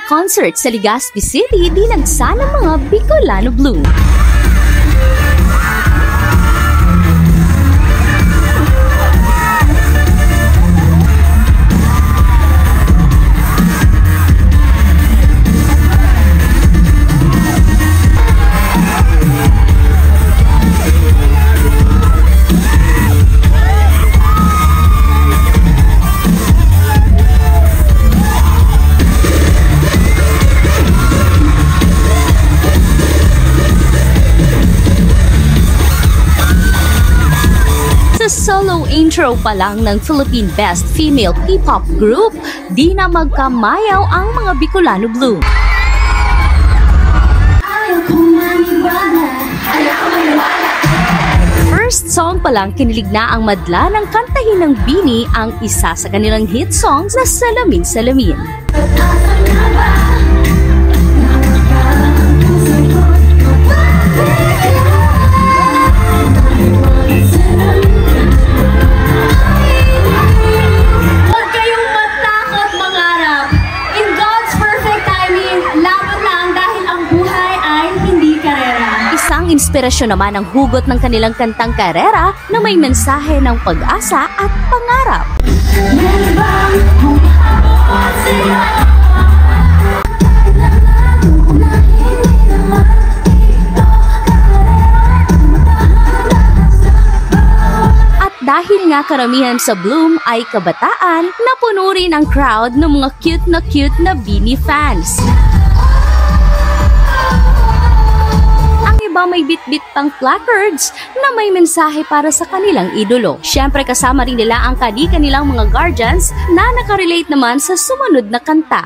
concert sa Legazpi City dinagsa ng mga Bicolano Bloom. Sa solo intro pa lang ng Philippine Best Female P-Pop Group, di na magkamayaw ang mga Bicolano Bloom. First song pa lang kinilig na ang madla ng kantahin ng BINI ang isa sa kanilang hit songs na Salamin Salamin. Inspirasyon naman ang hugot ng kanilang kantang karera na may mensahe ng pag-asa at pangarap. At dahil nga karamihan sa Bloom ay kabataan, napuno rin ang crowd ng mga cute na BINI fans. May bit-bit pang placards na may mensahe para sa kanilang idolo. Siyempre kasama rin nila ang kanilang mga guardians na nakarelate naman sa sumunod na kanta.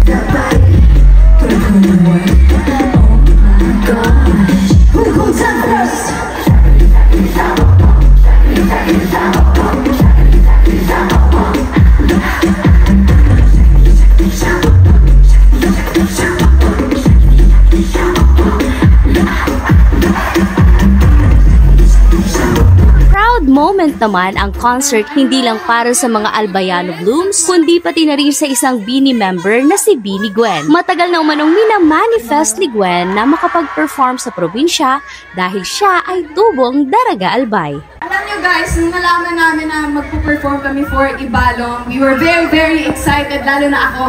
Moment naman ang concert hindi lang para sa mga Albayano Blooms, kundi pati na rin sa isang BINI member na si BINI Gwen. Matagal na umanong minamanifest ni Gwen na makapag-perform sa probinsya dahil siya ay tubong Daraga Albay. Alam nyo guys, nung nalaman namin na magpo-perform kami for Ibalong, we were very excited, lalo na ako.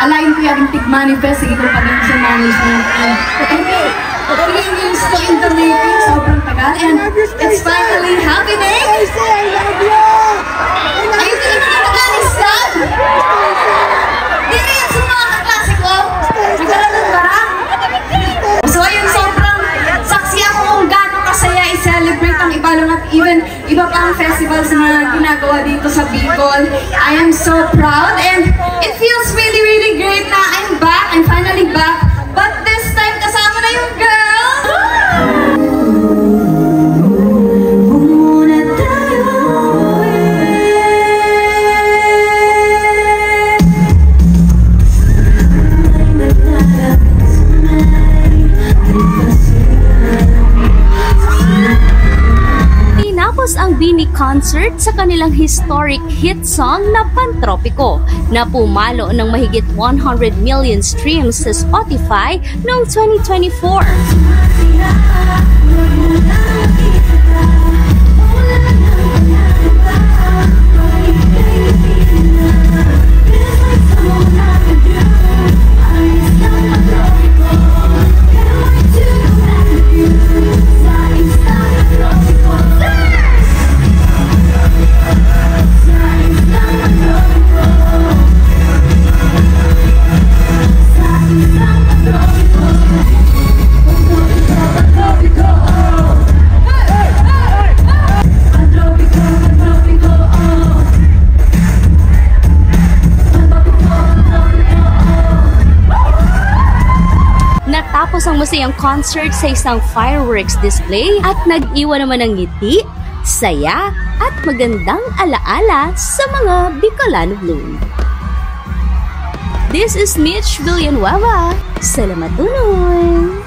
Alayin ko yung tig-manifest, sige ko pa rin sa management. And 3 years to in the making, sobrang tagal, and it's finally happening! I say I love you! Are you feeling nakakalis ka? Di rin yan sa mga kaklase ko? Nagkaroon ba? So ayun, sobrang saksi ako kung gano'ng kasaya i-celebrate ang Ibalong at even iba pang festivals na ginagawa dito sa Bicol. I am so proud and it feels really great na I'm back, I'm finally back, but this time kasama na yung girl! Ang BINI concert sa kanilang historic hit song na Pantropiko na pumalo ng mahigit 100 million streams sa Spotify noong 2024. Natapos ang masayang concert sa isang fireworks display at nag-iwan naman ng ngiti, saya at magandang alaala sa mga Bicolano Bloom. This is Mitch Villanueva. Salamat tuloy!